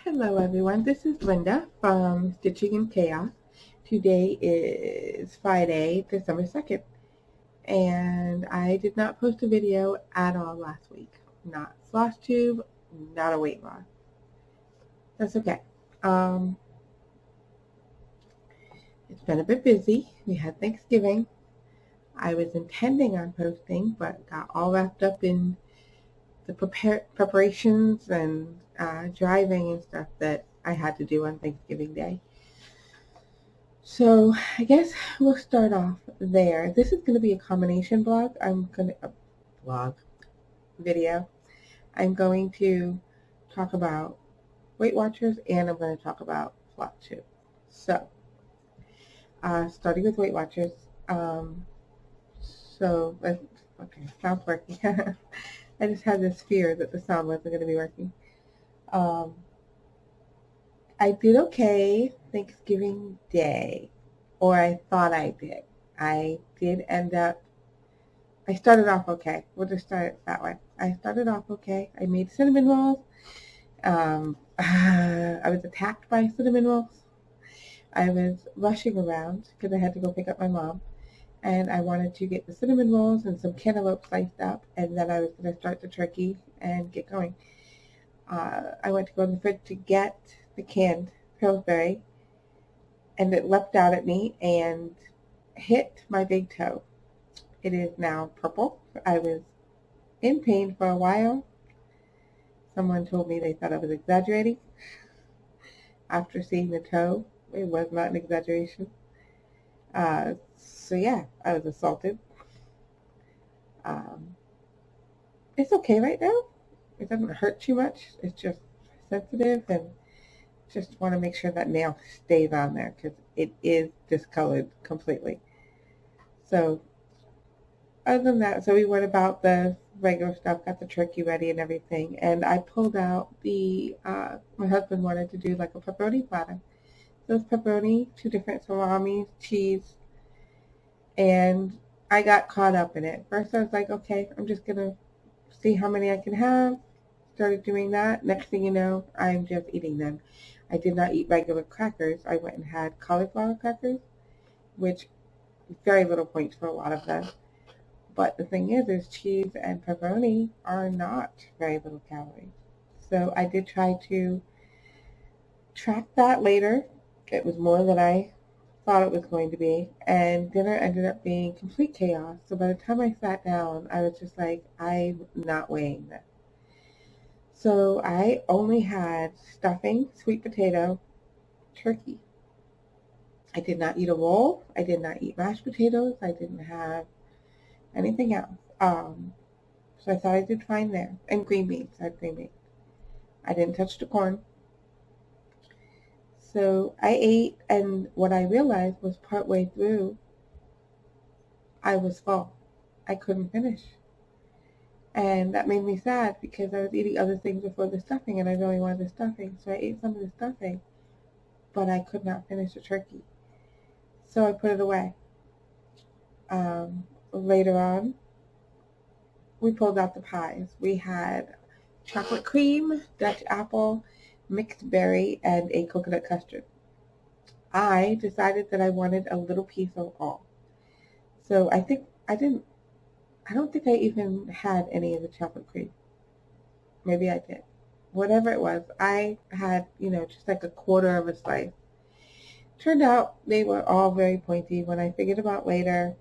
Hello everyone, this is Linda from Stitching in Chaos. Today is Friday, December 2nd, and I did not post a video at all last week. Not Flosstube, not a weight loss. That's okay. It's been a bit busy. We had Thanksgiving. I was intending on posting, but got all wrapped up in the preparations and driving and stuff that I had to do on Thanksgiving Day. So I guess we'll start off there. This is going to be a combination blog. Video. I'm going to talk about Weight Watchers and I'm going to talk about Flosstube. So, starting with Weight Watchers. Okay, sound's working. I just had this fear that the sound wasn't going to be working. I did okay Thanksgiving Day, or I thought I did. I started off okay. We'll just start it that way. I started off okay. I made cinnamon rolls. I was attacked by cinnamon rolls. I was rushing around because I had to go pick up my mom. And I wanted to get the cinnamon rolls and some cantaloupe sliced up, and then I was going to start the turkey and get going. I went to go in the fridge to get the canned Pillsbury, and it leapt out at me and hit my big toe. It is now purple. I was in pain for a while. Someone told me they thought I was exaggerating. After seeing the toe, it was not an exaggeration. So yeah, I was assaulted. It's okay right now. It doesn't hurt too much. It's just sensitive, and just want to make sure that nail stays on there because it is discolored completely. So other than that, so we went about the regular stuff, got the turkey ready and everything, and I pulled out my husband wanted to do like a pepperoni platter. So it's pepperoni, 2 different salamis, cheese, and I got caught up in it. First I was like, okay, I'm just going to see how many I can have. Started doing that. Next thing you know, I'm just eating them. I did not eat regular crackers. I went and had cauliflower crackers, which very little points for a lot of them. But the thing is cheese and pepperoni are not very little calories. So I did try to track that later. It was more than I thought it was going to be, and dinner ended up being complete chaos. So by the time I sat down, I was just like, I'm not weighing this. So I only had stuffing, sweet potato, turkey. I did not eat a roll. I did not eat mashed potatoes. I didn't have anything else. So I thought I did fine there. And green beans. I had green beans. I didn't touch the corn. So I ate, and what I realized was partway through, I was full. I couldn't finish. And that made me sad because I was eating other things before the stuffing, and I really wanted the stuffing. So I ate some of the stuffing, but I could not finish the turkey. So I put it away. Later on, we pulled out the pies. We had chocolate cream, Dutch apple, mixed berry, and a coconut custard. I decided that I wanted a little piece of all. So I don't think I even had any of the chocolate cream. Maybe I did. Whatever it was, I had, just like a quarter of a slice. Turned out they were all very pointy. When I figured them out later,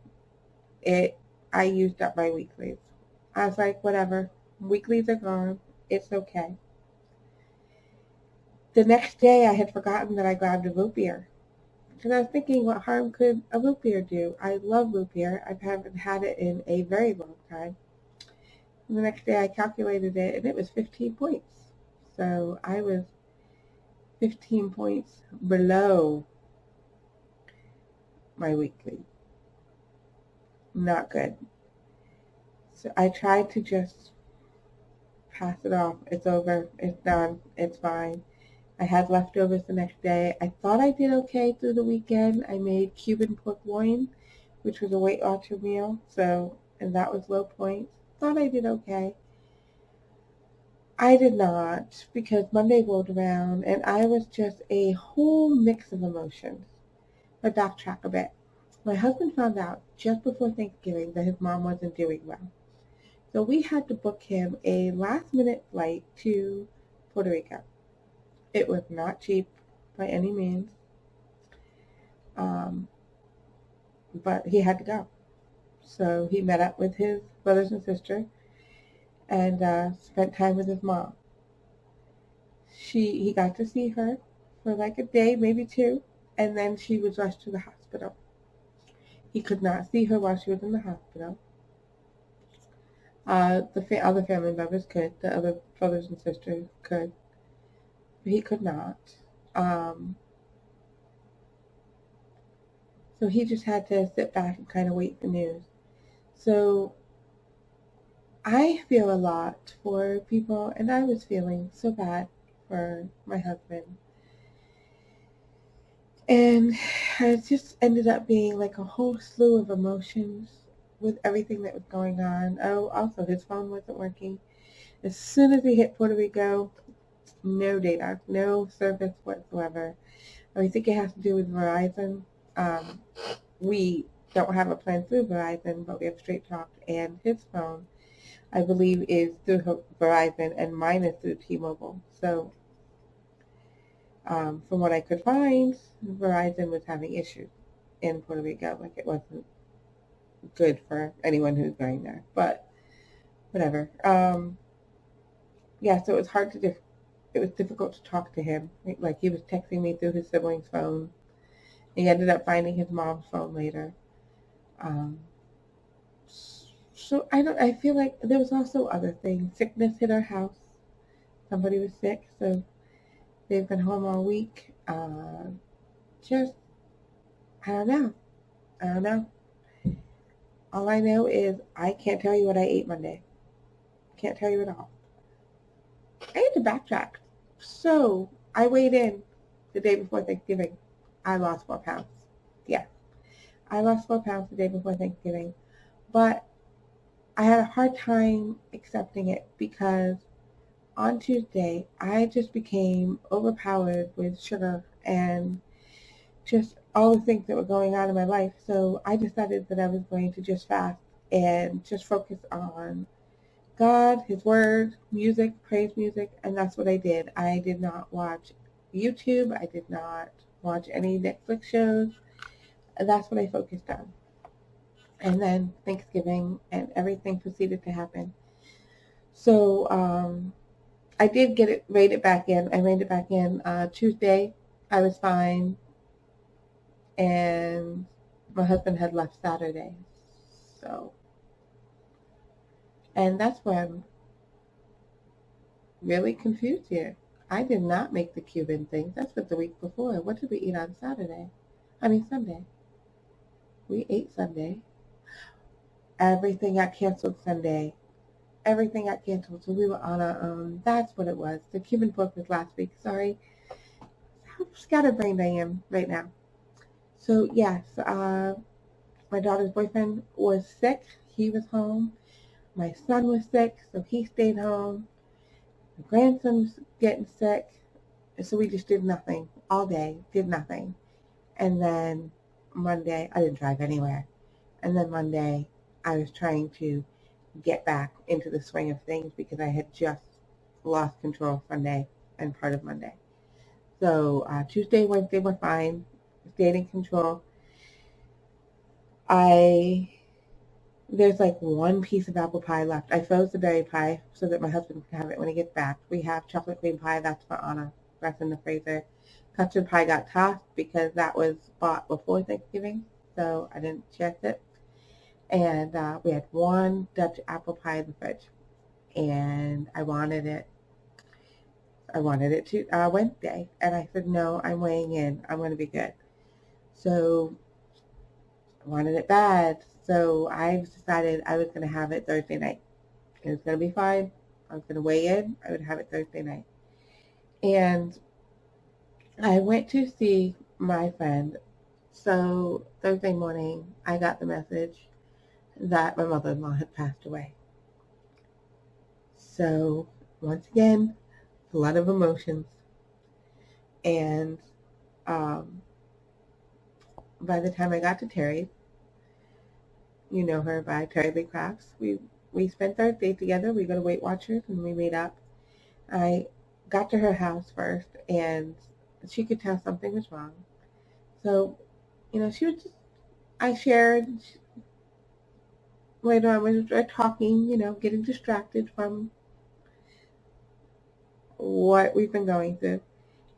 I used up my weeklies. I was like, whatever. Weeklies are gone. It's okay. The next day, I had forgotten that I grabbed a root beer. Because I was thinking, what harm could a root beer do? I love root beer. I haven't had it in a very long time. And the next day, I calculated it, and it was 15 points. So I was 15 points below my weekly. Not good. So I tried to just pass it off. It's over. It's done. It's fine. I had leftovers the next day. I thought I did okay through the weekend. I made Cuban pork loin, which was a Weight Watcher meal. And that was low points. Thought I did okay. I did not, because Monday rolled around and I was just a whole mix of emotions. But backtrack a bit. My husband found out just before Thanksgiving that his mom wasn't doing well. So we had to book him a last minute flight to Puerto Rico. It was not cheap by any means, um, but he had to go. So he met up with his brothers and sister and spent time with his mom. He got to see her for like a day, maybe two, and then she was rushed to the hospital. He could not see her while she was in the hospital. The other family members could, the other brothers and sisters could, but he could not. Um, so he just had to sit back and kind of wait for news. So I feel a lot for people, and I was feeling so bad for my husband. And it just ended up being like a whole slew of emotions with everything that was going on. Oh, also his phone wasn't working. As soon as he hit Puerto Rico, no data, no service whatsoever. I think it has to do with Verizon. We don't have a plan through Verizon, but we have Straight Talk, and his phone, I believe, is through Verizon, and mine is through T-Mobile. So from what I could find, Verizon was having issues in Puerto Rico. Like, it wasn't good for anyone who's going there, but whatever. Yeah, so it was it was difficult to talk to him. Like, he was texting me through his sibling's phone. He ended up finding his mom's phone later. So I feel like there was also other things. Sickness hit our house. Somebody was sick, so they've been home all week. Just, I don't know. I don't know. All I know is I can't tell you what I ate Monday. Can't tell you at all. I had to backtrack. So I weighed in the day before Thanksgiving. I lost 4 pounds. Yeah. I lost 4 pounds the day before Thanksgiving. But I had a hard time accepting it because on Tuesday, I just became overpowered with sugar and just all the things that were going on in my life. So I decided that I was going to just fast and just focus on God, His Word, music, praise music, and that's what I did. I did not watch YouTube. I did not watch any Netflix shows. That's what I focused on. And then Thanksgiving and everything proceeded to happen. So I did rein it back in. I reined it back in. Tuesday, I was fine. And my husband had left Saturday. So, and that's where I'm really confused here. I did not make the Cuban thing. That's what the week before. What did we eat on Sunday? We ate Sunday. Everything got canceled Sunday. Everything got canceled, so we were on our own. That's what it was. The Cuban pork was last week. Sorry. How scatterbrained I am right now. So, yes, my daughter's boyfriend was sick. He was home. My son was sick, so he stayed home. My grandson was getting sick, so we just did nothing all day, did nothing. And then Monday, I didn't drive anywhere. And then Monday, I was trying to get back into the swing of things because I had just lost control Sunday and part of Monday. So Tuesday, Wednesday were fine. Stayed in control. There's like one piece of apple pie left. I froze the berry pie so that my husband can have it when he gets back. We have chocolate cream pie. That's for Anna. That's in the freezer. Custard pie got tossed because that was bought before Thanksgiving, so I didn't check it. And we had one Dutch apple pie in the fridge, and I wanted it to Wednesday, and I said, no, I'm weighing in. I'm going to be good. So I wanted it bad. So I decided I was going to have it Thursday night. It was going to be fine. I was going to weigh in. I would have it Thursday night. And I went to see my friend. So Thursday morning, I got the message that my mother-in-law had passed away. So once again, a lot of emotions. And by the time I got to Terry's, you know her by Terry Lee Crafts, we spent Thursday together. We go to Weight Watchers and we made up. I got to her house first, and she could tell something was wrong. So, she was just, I shared, later on we were talking, getting distracted from what we've been going through.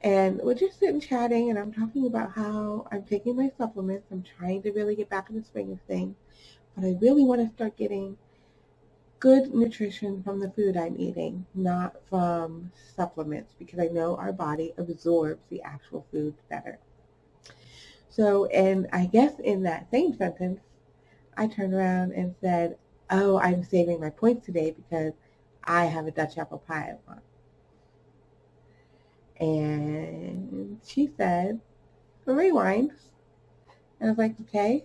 And we're just sitting chatting, and I'm talking about how I'm taking my supplements. I'm trying to really get back in the swing of things, but I really want to start getting good nutrition from the food I'm eating, not from supplements, because I know our body absorbs the actual food better. So, and I guess in that same sentence, I turned around and said, oh, I'm saving my points today because I have a Dutch apple pie I want. And she said, rewind. And I was like, okay.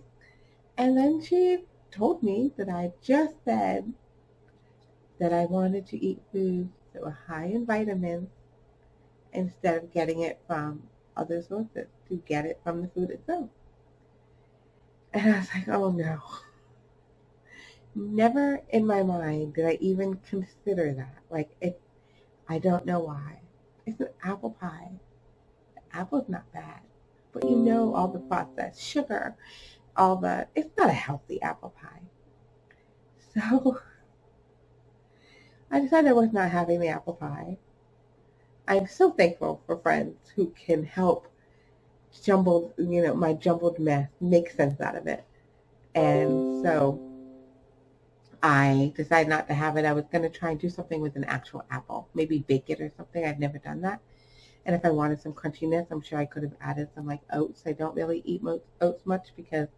And then she told me that I just said that I wanted to eat foods that were high in vitamins instead of getting it from other sources, to get it from the food itself. And I was like, oh no. Never in my mind did I even consider that. Like, I don't know why. It's an apple pie. The apple's not bad. But all the processed sugar, it's not a healthy apple pie. So I decided I was not having the apple pie. I'm so thankful for friends who can help my jumbled mess, make sense out of it. And so I decided not to have it. I was going to try and do something with an actual apple, maybe bake it or something. I've never done that. And if I wanted some crunchiness, I'm sure I could have added some oats. I don't really eat oats much because,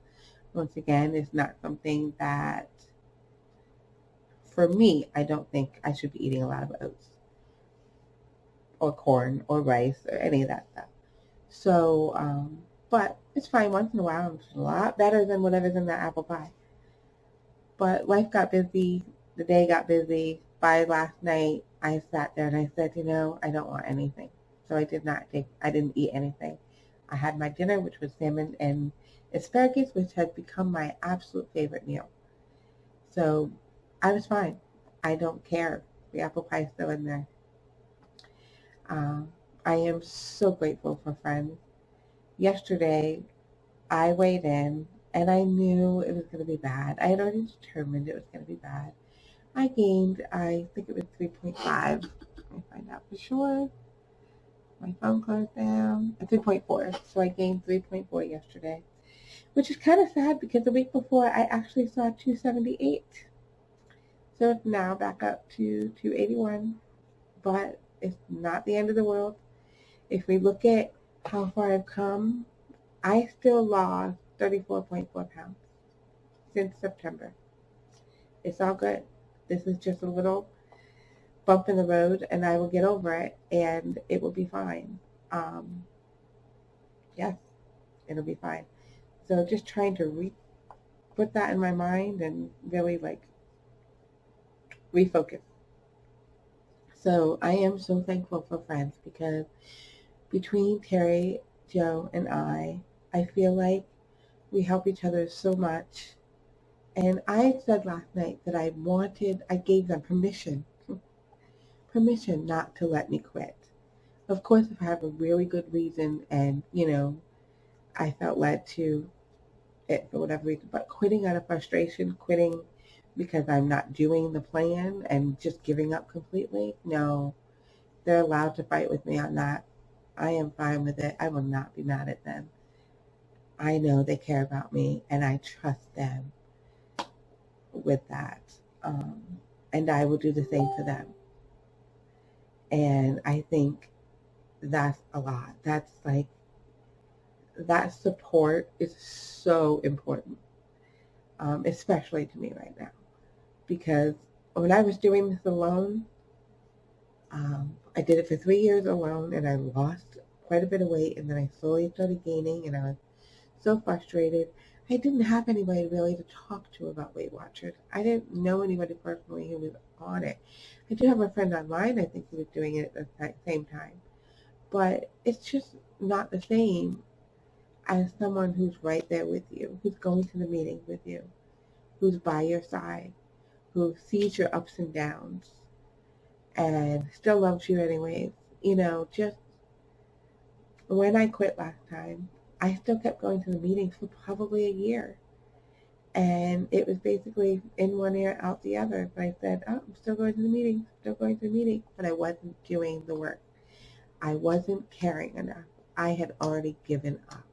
once again, it's not something that, for me, I don't think I should be eating a lot of oats or corn or rice or any of that stuff. So, but it's fine once in a while. It's a lot better than whatever's in that apple pie. But life got busy. The day got busy. By last night, I sat there and I said, I don't want anything. So I didn't eat anything. I had my dinner, which was salmon and asparagus, which had become my absolute favorite meal. So I was fine. I don't care. The apple pie is still in there. I am so grateful for friends. Yesterday, I weighed in, and I knew it was going to be bad. I had already determined it was going to be bad. I gained, I think it was 3.5. Let me find out for sure. My phone closed down. 3.4. So I gained 3.4 yesterday, which is kind of sad because the week before I actually saw 278. So it's now back up to 281. But it's not the end of the world. If we look at how far I've come, I still lost 34.4 pounds since September. It's all good. This is just a little bump in the road, and I will get over it, and it will be fine. Yes, it'll be fine. So just trying to put that in my mind and really refocus. So I am so thankful for friends because between Terry, Joe, and I feel like we help each other so much. And I said last night that I gave them permission not to let me quit. Of course, if I have a really good reason and, I felt led to it for whatever reason, but quitting out of frustration, quitting because I'm not doing the plan and just giving up completely, no, they're allowed to fight with me on that. I am fine with it. I will not be mad at them. I know they care about me, and I trust them with that. And I will do the same for them. And I think that's a lot. That support is so important, especially to me right now. Because when I was doing this alone, I did it for 3 years alone, and I lost quite a bit of weight, and then I slowly started gaining, and I was so frustrated. I didn't have anybody really to talk to about Weight Watchers. I didn't know anybody personally who was on it. I do have a friend online, I think, who was doing it at the same time. But it's just not the same as someone who's right there with you, who's going to the meetings with you, who's by your side, who sees your ups and downs and still loves you anyways. You know, just when I quit last time, I still kept going to the meetings for probably a year. And it was basically in one ear, out the other. But I said, oh, I'm still going to the meetings, still going to the meetings. But I wasn't doing the work. I wasn't caring enough. I had already given up.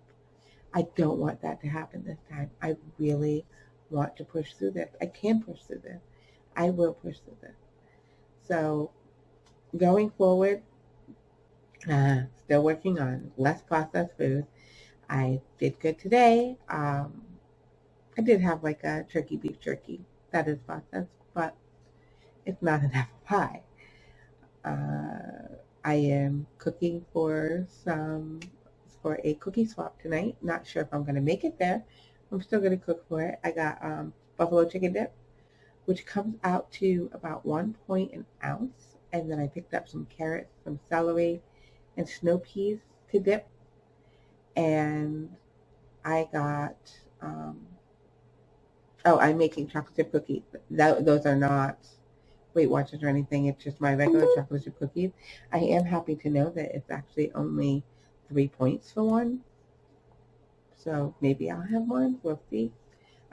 I don't want that to happen this time. I really want to push through this. I can push through this. I will push through this. So going forward, still working on less processed foods. I did good today. I did have like a turkey beef jerky. That is processed, but it's not an apple pie. I am cooking for a cookie swap tonight. Not sure if I'm going to make it there. I'm still going to cook for it. I got buffalo chicken dip, which comes out to about 1 point an ounce. And then I picked up some carrots, some celery, and snow peas to dip. And I got, I'm making chocolate chip cookies. Those are not Weight Watchers or anything. It's just my regular chocolate chip cookies. I am happy to know that it's actually only 3 points for one. So maybe I'll have one. We'll see.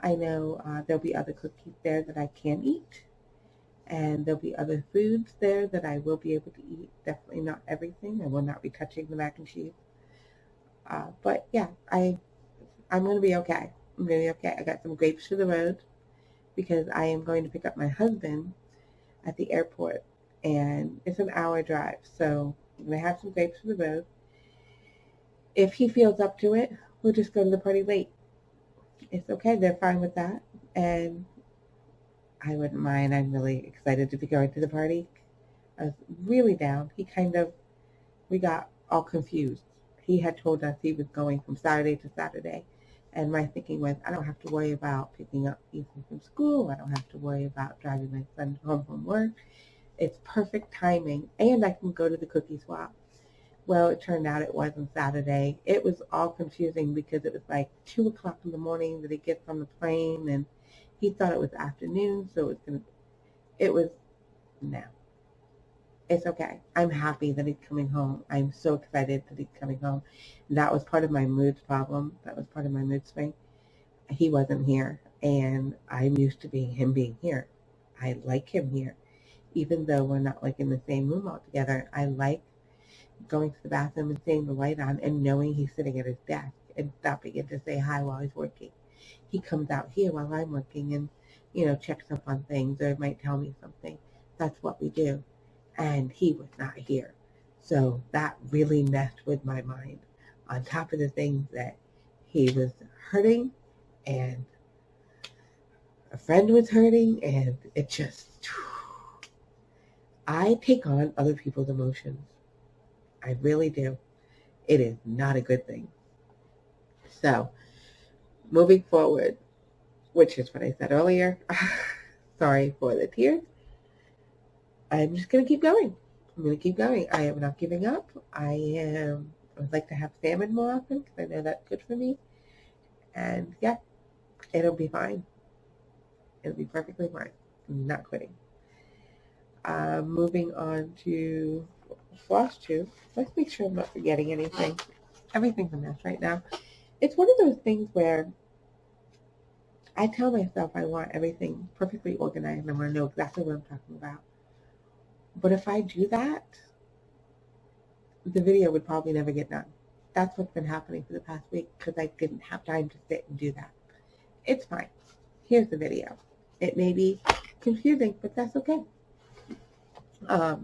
I know there'll be other cookies there that I can eat. And there'll be other foods there that I will be able to eat. Definitely not everything. I will not be touching the mac and cheese. But yeah, I'm going to be okay. I'm going to be okay. I got some grapes for the road because I am going to pick up my husband at the airport. And it's an hour drive. So I'm going to have some grapes for the road. If he feels up to it, we'll just go to the party late. It's okay. They're fine with that. And I wouldn't mind. I'm really excited to be going to the party. I was really down. We got all confused. He had told us he was going from Saturday to Saturday. And my thinking was, I don't have to worry about picking up Ethan from school. I don't have to worry about driving my son home from work. It's perfect timing. And I can go to the cookie swap. Well, it turned out it wasn't Saturday. It was all confusing because it was like 2 o'clock in the morning that he gets on the plane, and he thought it was afternoon, so no. It's okay. I'm happy that he's coming home. I'm so excited that he's coming home. That was part of my mood problem. That was part of my mood swing. He wasn't here, and I'm used to him being here. I like him here. Even though we're not like in the same room altogether, I like going to the bathroom and seeing the light on and knowing he's sitting at his desk and stopping in to say hi while he's working. He comes out here while I'm working and, checks up on things or might tell me something. That's what we do. And he was not here. So that really messed with my mind. On top of the things that he was hurting and a friend was hurting, and it just, I take on other people's emotions. I really do. It is not a good thing. So, moving forward, which is what I said earlier, sorry for the tears, I'm just going to keep going. I'm going to keep going. I am not giving up. I would like to have salmon more often because I know that's good for me. And yeah, it'll be fine. It'll be perfectly fine. I'm not quitting. Moving on to Flosstube. Let's make sure I'm not forgetting anything. Everything's a mess right now. It's one of those things where I tell myself I want everything perfectly organized and I want to know exactly what I'm talking about. But if I do that, the video would probably never get done. That's what's been happening for the past week because I didn't have time to sit and do that. It's fine. Here's the video. It may be confusing, but that's okay. I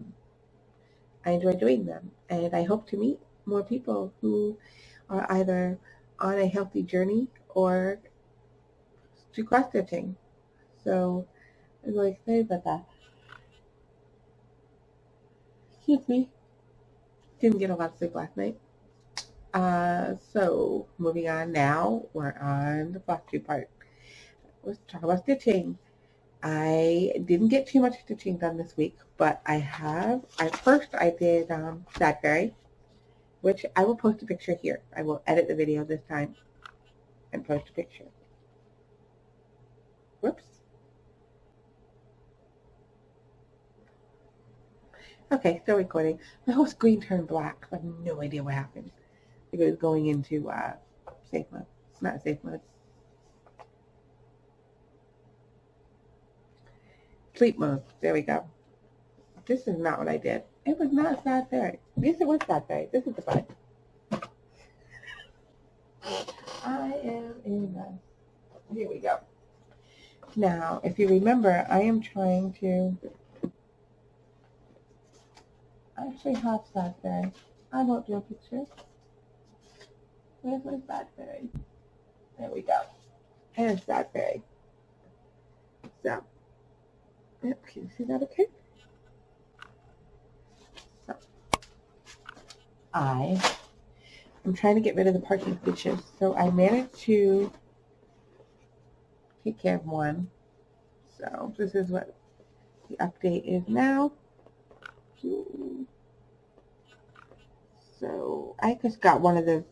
enjoy doing them, and I hope to meet more people who are either on a healthy journey or to cross-stitching. So I'm really excited about that. Excuse me. Didn't get a lot of sleep last night. So moving on now, we're on the Flosstube part. Let's talk about stitching. I didn't get too much stitching done this week, but I did Sadberry, which I will post a picture here. I will edit the video this time and post a picture. Whoops. Okay, still recording. My whole screen turned black. I have no idea what happened. I think it was going into safe mode. It's not safe mode. Sleep mode. There we go. This is not what I did. It was not Sad Fairy. Yes, it was Sad Fairy. This is the bud. I am a mess. Here we go. Now, if you remember, I am trying to actually have Sad Fairy. I won't do a picture. Where's my Sad Fairy? There we go. There's Sad Fairy. So, yep, can you see that okay? So, I'm trying to get rid of the parking stitches. So I managed to take care of one. So this is what the update is now. So I just got one of the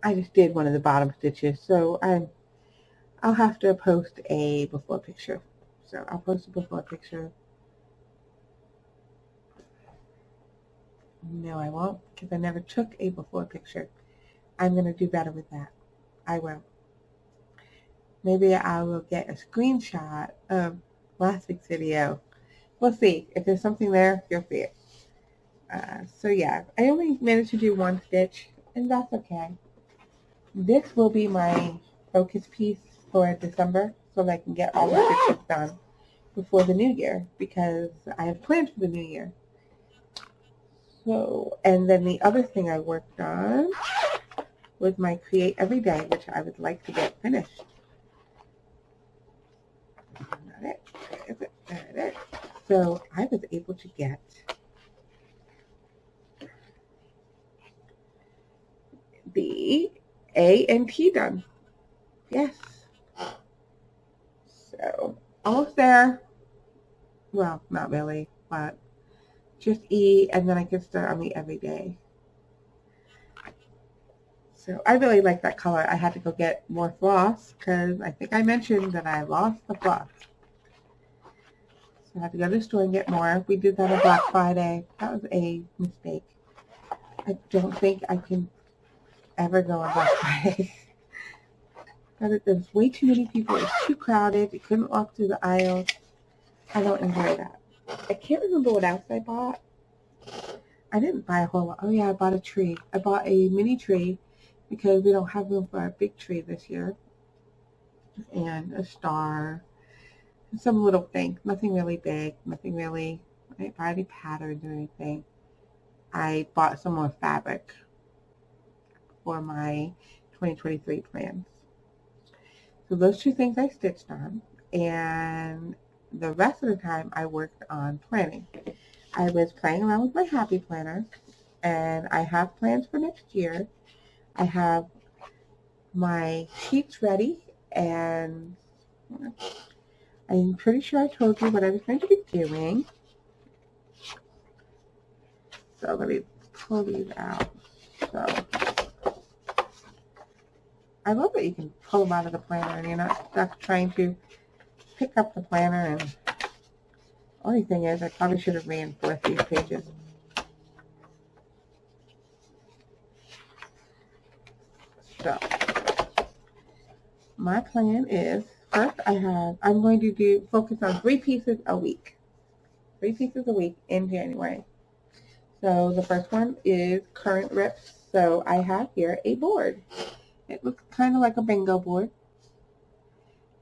I just did one of the bottom stitches, so I'll have to post a before picture. So I'll post a before picture. No, I won't, because I never took a before picture. I'm going to do better with that. I will. Maybe I will get a screenshot of last week's video. We'll see. If there's something there, you'll see it. So yeah, I only managed to do one stitch, and that's okay. This will be my focus piece for December, so that I can get all the stitches done before the new year, because I have plans for the new year. So, and then the other thing I worked on was my Create Every Day, which I would like to get finished. Not it. Where is it? There it is. So I was able to get the A and T done. Yes. So almost there. Well, not really, but just E, and then I can start on the everyday. So I really like that color. I had to go get more floss because I think I mentioned that I lost the floss. So I had to go to the store and get more. We did that on Black Friday. That was a mistake. I don't think I can ever go on Black Friday. There's way too many people. It's too crowded. You couldn't walk through the aisles. I don't enjoy that. I can't remember what else I bought. I didn't buy a whole lot. Oh yeah, I bought a tree. I bought a mini tree because we don't have room for a big tree this year. And a star. And some little things. Nothing really big. Nothing really, I didn't buy any patterns or anything. I bought some more fabric for my 2023 plans. So those two things I stitched on. And the rest of the time I worked on planning. I was playing around with my Happy Planner, and I have plans for next year. I have my sheets ready, and I'm pretty sure I told you what I was going to be doing. So let me pull these out. So I love that you can pull them out of the planner and you're not stuck trying to pick up the planner. And only thing is, I probably should have reinforced these pages. So my plan is, first I'm going to focus on 3 pieces a week. 3 pieces a week in January. So the first one is current rips. So I have here a board. It looks kind of like a bingo board.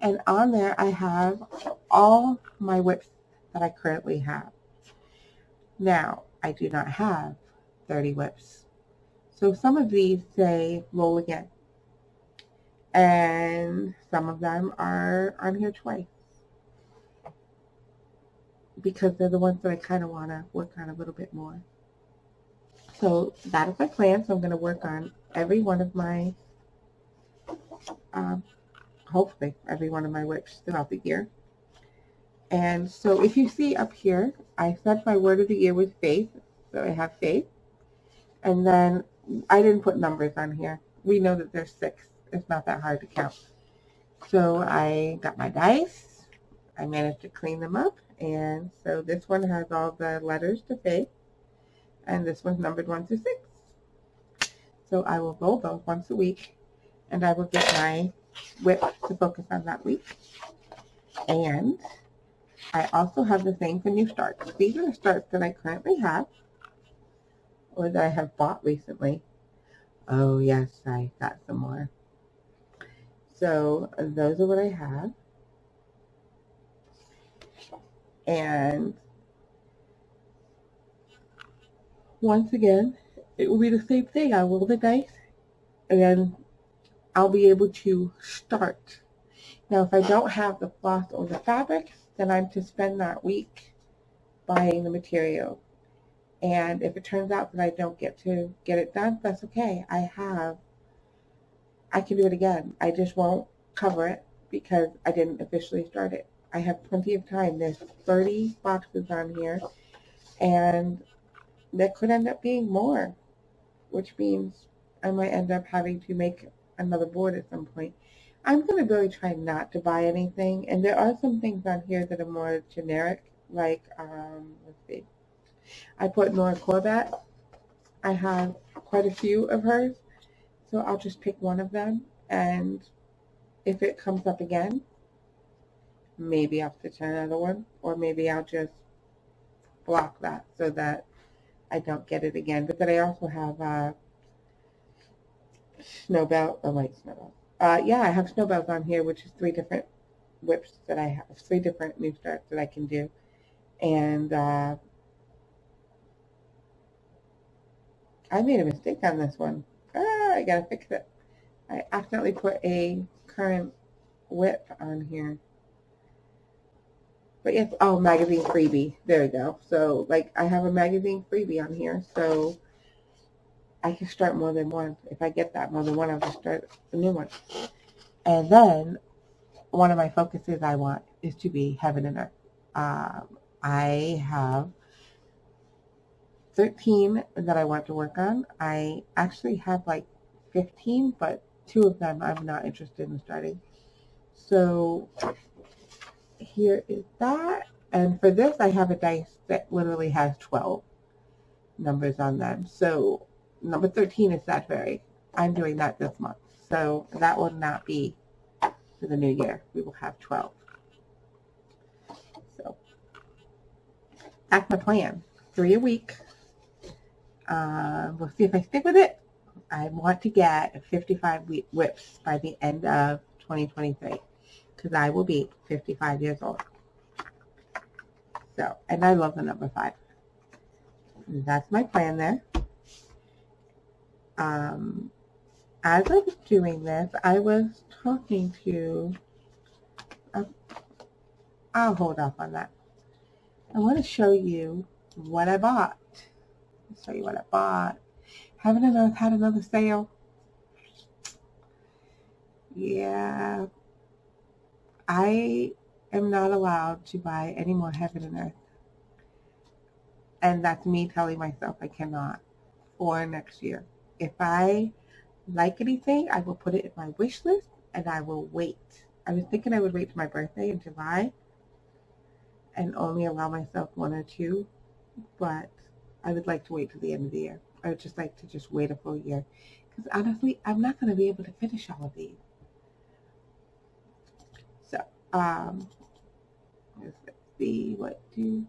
And on there I have all my whips that I currently have. Now, I do not have 30 whips. So some of these say roll again. And some of them are on here twice. Because they're the ones that I kind of want to work on a little bit more. So that is my plan. So I'm going to work on every one of my um, hopefully every one of my whips throughout the year. And so if you see up here, I said my word of the year was faith. So I have faith. And then I didn't put numbers on here. We know that there's 6. It's not that hard to count. So I got my dice. I managed to clean them up. And so this one has all the letters to faith. And this one's numbered 1 to 6. So I will roll those once a week. And I will get my whip to focus on that week. And I also have the same for new starts. These are the starts that I currently have or that I have bought recently. Oh yes, I got some more. So those are what I have. And once again, it will be the same thing. I roll the dice and then I'll be able to start. Now if I don't have the floss or the fabric, then I'm to spend that week buying the material. And if it turns out that I don't get to get it done, that's okay. I can do it again. I just won't cover it because I didn't officially start it. I have plenty of time. There's 30 boxes on here, and there could end up being more, which means I might end up having to make another board at some point. I'm going to really try not to buy anything, and there are some things on here that are more generic, like, let's see. I put Nora Corbat. I have quite a few of hers, so I'll just pick one of them, and if it comes up again, maybe I'll stitch another one, or maybe I'll just block that so that I don't get it again. But then I also have Snowbell, yeah, I have Snowbells on here, which is 3 different whips that I have, 3 different new starts that I can do. And I made a mistake on this one. I gotta fix it. I accidentally put a current whip on here. But yes, oh, magazine freebie. There we go. So, like, I have a magazine freebie on here, so I can start more than one. If I get that more than one, I'll just start a new one. And then, one of my focuses I want is to be heaven and earth. I have 13 that I want to work on. I actually have like 15, but 2 of them I'm not interested in starting. So here is that. And for this, I have a dice that literally has 12 numbers on them. So number 13 is Sagittarius. I'm doing that this month. So that will not be for the new year. We will have 12. So that's my plan. 3 a week. We'll see if I stick with it. I want to get 55 whips by the end of 2023 because I will be 55 years old. So, and I love the number 5. That's my plan there. As I was doing this, I was talking to, I'll hold off on that. I want to show you what I bought. I'll show you what I bought. Heaven and Earth had another sale. Yeah. I am not allowed to buy any more Heaven and Earth. And that's me telling myself I cannot for next year. If I like anything, I will put it in my wish list and I will wait. I was thinking I would wait to my birthday in July and only allow myself 1 or 2, but I would like to wait till the end of the year. I would just like to just wait a full year. Because honestly, I'm not going to be able to finish all of these. So, let's see what do.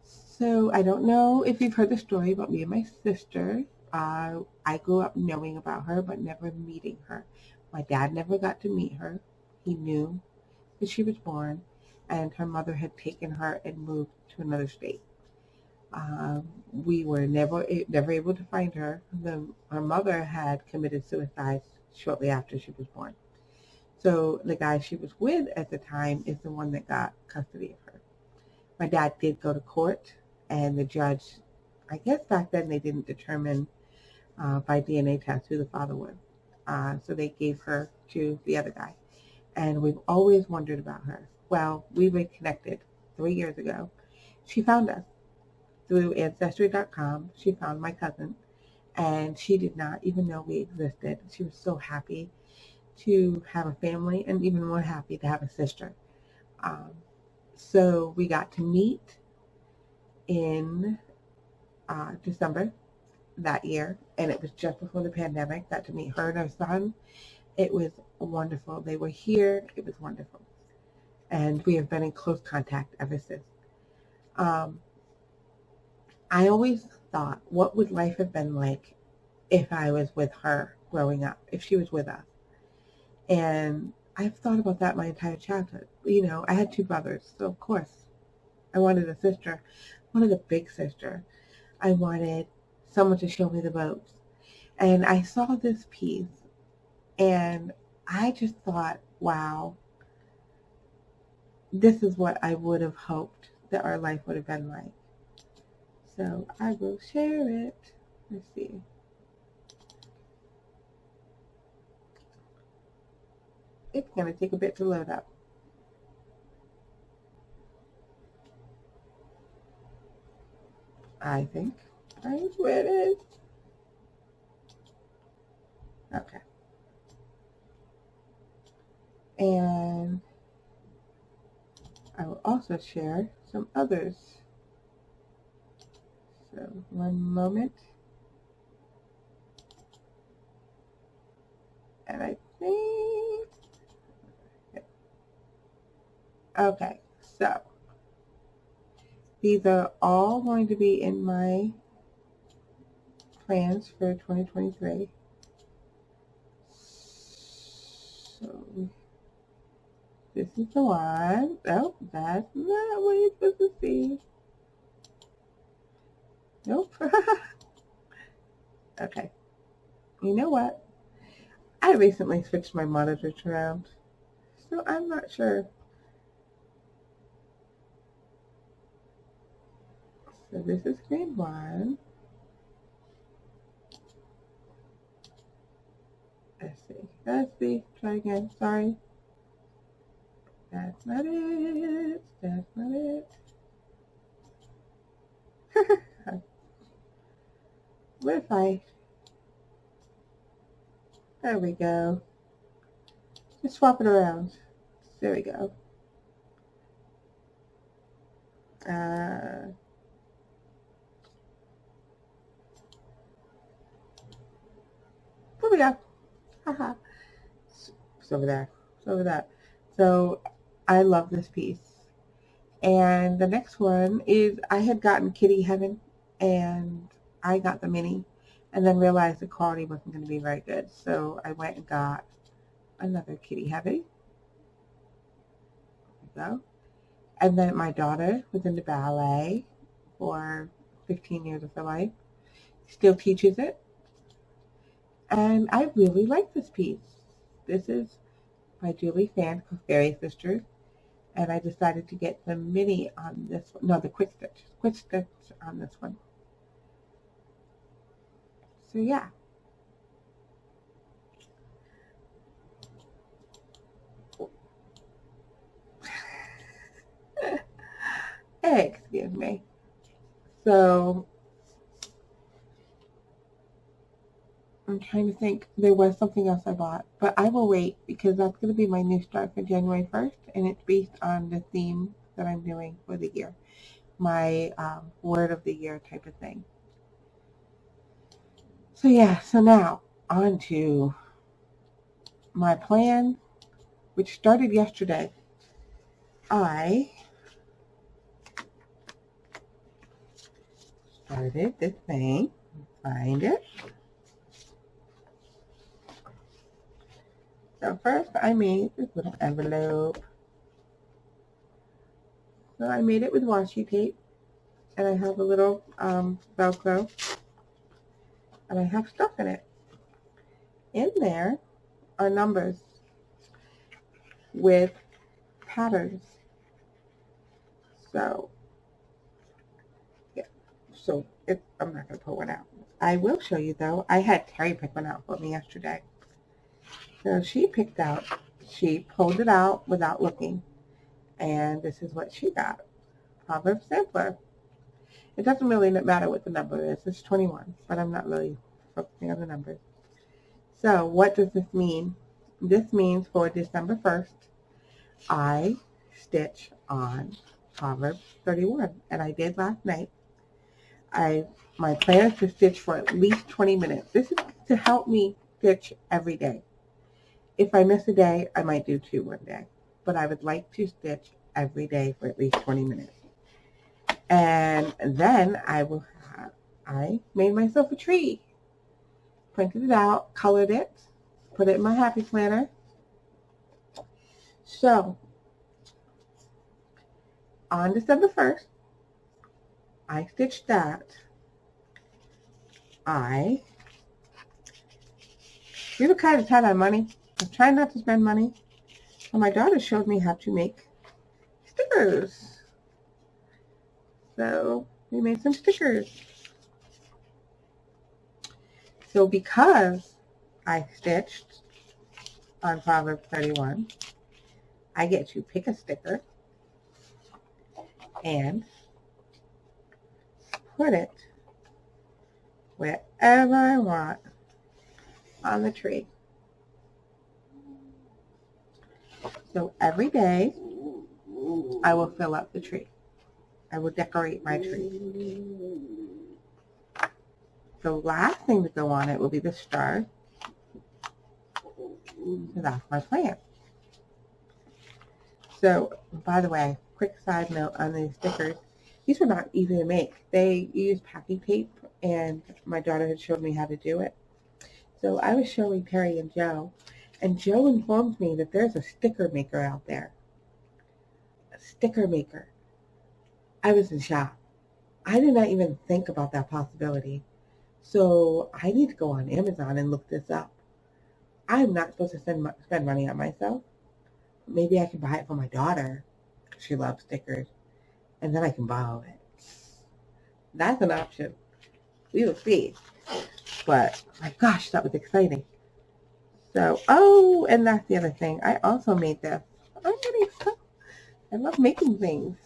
So, I don't know if you've heard the story about me and my sister. I grew up knowing about her, but never meeting her. My dad never got to meet her. He knew that she was born, and her mother had taken her and moved to another state. We were never able to find her. Her mother had committed suicide shortly after she was born. So the guy she was with at the time is the one that got custody of her. My dad did go to court, and the judge, I guess back then they didn't determine by DNA test who the father was. So they gave her to the other guy. And we've always wondered about her. Well, we reconnected 3 years ago. She found us through Ancestry.com. She found my cousin, and she did not even know we existed. She was so happy to have a family and even more happy to have a sister. So we got to meet in December that year, and it was just before the pandemic. Got to meet her and her son. It was wonderful. They were here. It was wonderful. And we have been in close contact ever since. I always thought, what would life have been like if I was with her growing up, if she was with us? And I've thought about that my entire childhood. You know, I had 2 brothers, so of course I wanted a sister. I wanted a big sister. I wanted someone to show me the boats. And I saw this piece, and I just thought, wow, this is what I would have hoped that our life would have been like. So I will share it. Let's see. It's going to take a bit to load up. I think right where it is. Okay. And I will also share some others. So 1 moment. And I think, okay, so these are all going to be in my plans for 2023. So this is the one. Oh, that's not what you're supposed to see. Nope. Okay. You know what? I recently switched my monitors around, so I'm not sure. So this is screen 1. Let's see. Try again. Sorry. That's not it. That's not it. What if there we go. Just swap it around. There we go. There we go. Haha. It's over there. It's over there. So I love this piece. And the next one is, I had gotten Kitty Heaven, and I got the mini, and then realized the quality wasn't going to be very good. So I went and got another Kitty Heaven. There we go. And then my daughter was into ballet for 15 years of her life. Still teaches it. And I really like this piece. This is by Julie Fan, Fairy Sisters. And I decided to get the mini on this one. No, the quick stitch on this one. So yeah. Excuse me. So I'm trying to think. There was something else I bought, but I will wait because that's going to be my new start for January 1st, and it's based on the theme that I'm doing for the year, my word of the year type of thing. So yeah, so now on to my plan, which started yesterday. I started this thing. Find it. So first I made this little envelope. So I made it with washi tape, and I have a little Velcro, and I have stuff in it. In there are numbers with patterns. So yeah, so I'm not going to put one out. I will show you though. I had Terry pick one out for me yesterday. So she pulled it out without looking, and this is what she got. Proverbs sampler. It doesn't really matter what the number is. It's 21, but I'm not really focusing on the numbers. So what does this mean? This means for December 1st, I stitch on Proverbs 31, and I did last night. My plan is to stitch for at least 20 minutes. This is to help me stitch every day. If I miss a day, I might do 2 one day, but I would like to stitch every day for at least 20 minutes. And then I made myself a tree, printed it out, colored it, put it in my happy planner. So on December 1st, I stitched that. We were kind of tight on money. I was trying not to spend money. So my daughter showed me how to make stickers. So we made some stickers. So because I stitched on Proverbs 31, I get to pick a sticker and put it wherever I want on the tree. So every day I will fill up the tree. I will decorate my tree. The last thing to go on it will be the star. So that's my plan. So, by the way, quick side note on these stickers. These were not easy to make. They used packing tape, and my daughter had showed me how to do it. So I was showing Terry and Joe, and Joe informed me that there's a sticker maker out there. A sticker maker. I was in shock. I did not even think about that possibility. So I need to go on Amazon and look this up. I'm not supposed to spend money on myself. Maybe I can buy it for my daughter. She loves stickers. And then I can borrow it. That's an option. We will see. But, my gosh, that was exciting. So, oh, and that's the other thing. I also made this. I love making things.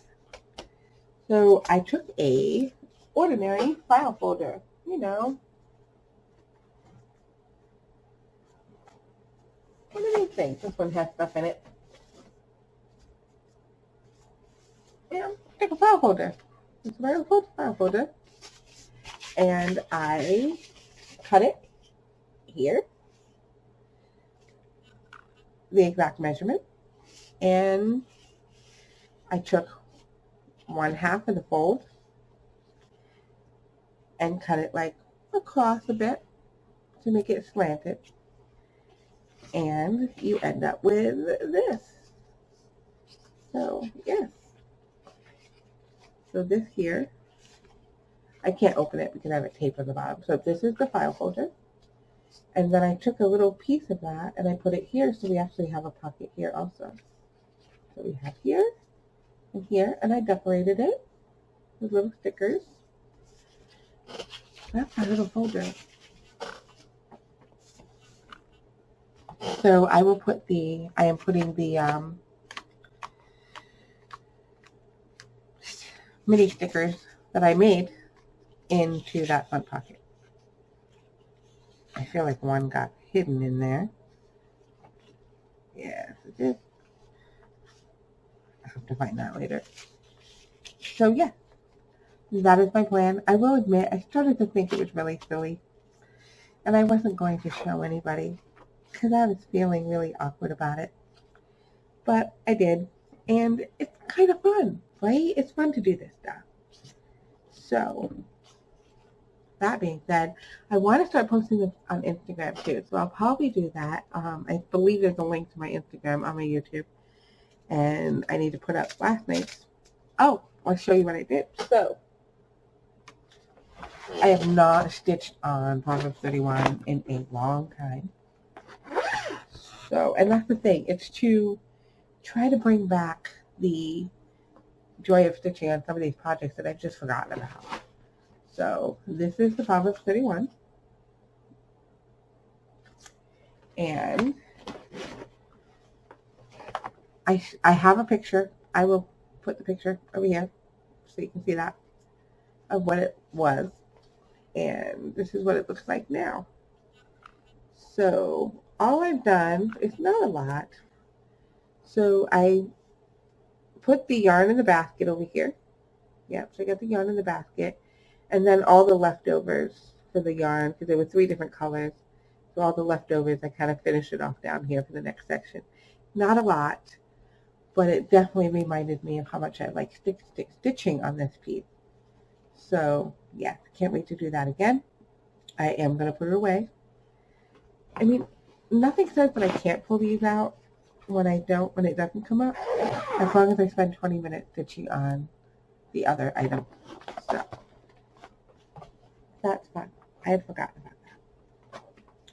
So, I took a ordinary file folder. You know. What do these things? This one has stuff in it. Yeah, take a file folder. It's a very cool file folder. And I cut it here, the exact measurement, and I took 1/2 of the fold and cut it like across a bit to make it slanted, and you end up with this. So yes, so this here, I can't open it because I have a tape on the bottom. So this is the file folder. And then I took a little piece of that and I put it here, so we actually have a pocket here also. So we have here and here, and I decorated it with little stickers. That's my little folder. So I will put I am putting the mini stickers that I made into that front pocket. I feel like one got hidden in there. Yes, it did. I have to find that later. So yeah, that is my plan. I will admit, I started to think it was really silly, and I wasn't going to show anybody because I was feeling really awkward about it. But I did, and it's kind of fun, right? It's fun to do this stuff. So that being said, I want to start posting this on Instagram too, so I'll probably do that. I believe there's a link to my Instagram on my YouTube, and I need to put up last night's. Oh, I'll show you what I did. So I have not stitched on Proverbs 31 in a long time. So, and that's the thing, it's to try to bring back the joy of stitching on some of these projects that I've just forgotten about. So this is the Proverbs 31. And I have a picture. I will put the picture over here so you can see that of what it was. And this is what it looks like now. So all I've done is not a lot. So I put the yarn in the basket over here. Yep, so I got the yarn in the basket. And then all the leftovers for the yarn, because there were 3 different colors. So all the leftovers, I kind of finished it off down here for the next section. Not a lot, but it definitely reminded me of how much I like stitching on this piece. So yeah, can't wait to do that again. I am going to put it away. I mean, nothing says that I can't pull these out when it doesn't come up, as long as I spend 20 minutes stitching on the other item. So that's fun. I had forgotten about that.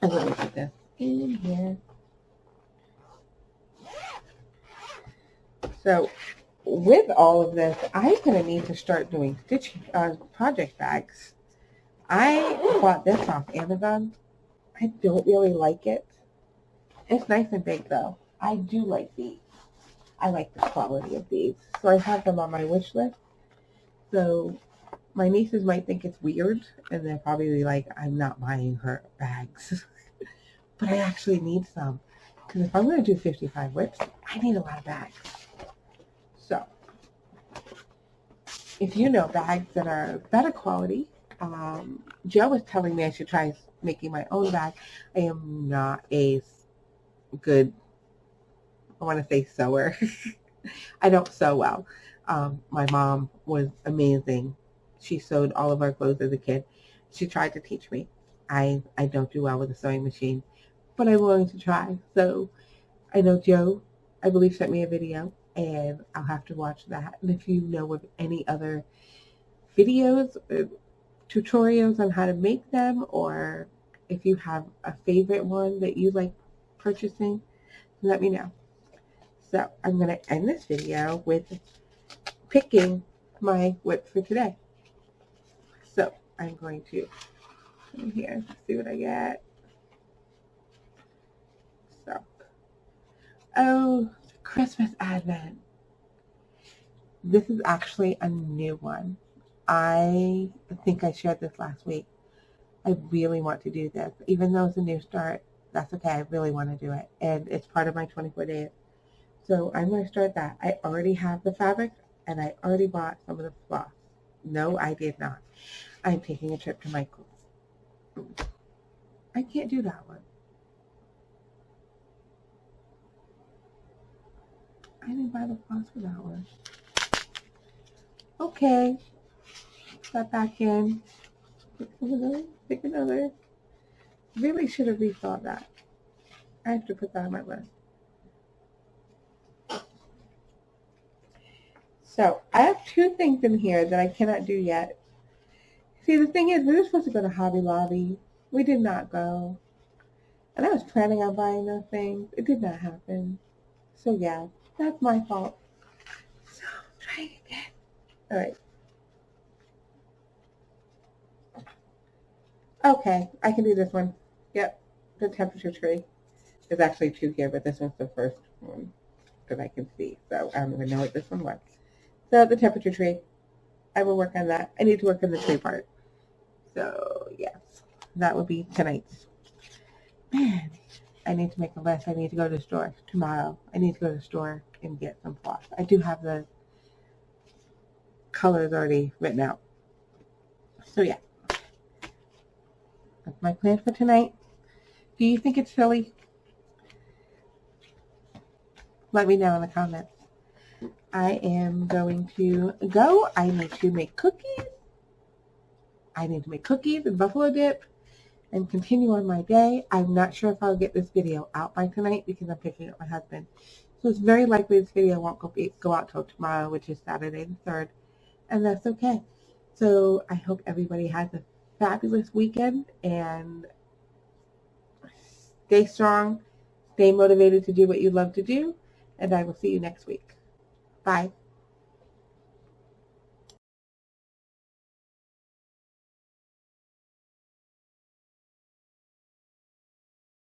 And let me put this in here. So with all of this, I'm going to need to start doing stitching on project bags. I bought this off Amazon. I don't really like it. It's nice and big though. I do like these. I like the quality of these. So I have them on my wish list. So my nieces might think it's weird and they're probably like, I'm not buying her bags. But I actually need some. Because if I'm going to do 55 whips, I need a lot of bags. So if you know bags that are better quality, Joe was telling me I should try making my own bag. I am not a good, I want to say sewer. I don't sew well. My mom was amazing. She sewed all of our clothes as a kid. She tried to teach me. I don't do well with a sewing machine, but I'm willing to try. So I know Joe, I believe, sent me a video, and I'll have to watch that. And if you know of any other videos, tutorials on how to make them, or if you have a favorite one that you like purchasing, let me know. So I'm going to end this video with picking my whip for today. So I'm going to come here, see what I get. So, oh, Christmas Advent. This is actually a new one. I think I shared this last week. I really want to do this. Even though it's a new start, that's okay. I really want to do it. And it's part of my 24 days. So I'm going to start that. I already have the fabric and I already bought some of the floss. No, I did not. I'm taking a trip to Michael's. I can't do that one. I didn't buy the floss for that one. Okay. Put that back in. Pick another. Really should have rethought that. I have to put that on my list. So I have 2 things in here that I cannot do yet. See, the thing is, we were supposed to go to Hobby Lobby. We did not go. And I was planning on buying those things. It did not happen. So yeah, that's my fault. So try it again. All right. Okay, I can do this one. Yep, the temperature tree. There's actually 2 here, but this one's the first one that I can see. So I don't even know what this one was. So the temperature tree, I will work on that. I need to work on the tree part. So yes, that will be tonight's. Man, I need to make a list. I need to go to the store tomorrow. I need to go to the store and get some floss. I do have the colors already written out. So yeah, that's my plan for tonight. Do you think it's silly? Let me know in the comments. I am going to go. I need to make cookies. I need to make cookies and buffalo dip and continue on my day. I'm not sure if I'll get this video out by tonight because I'm picking up my husband. So it's very likely this video won't go out till tomorrow, which is Saturday the 3rd. And that's okay. So I hope everybody has a fabulous weekend and stay strong, stay motivated to do what you love to do, and I will see you next week. Bye.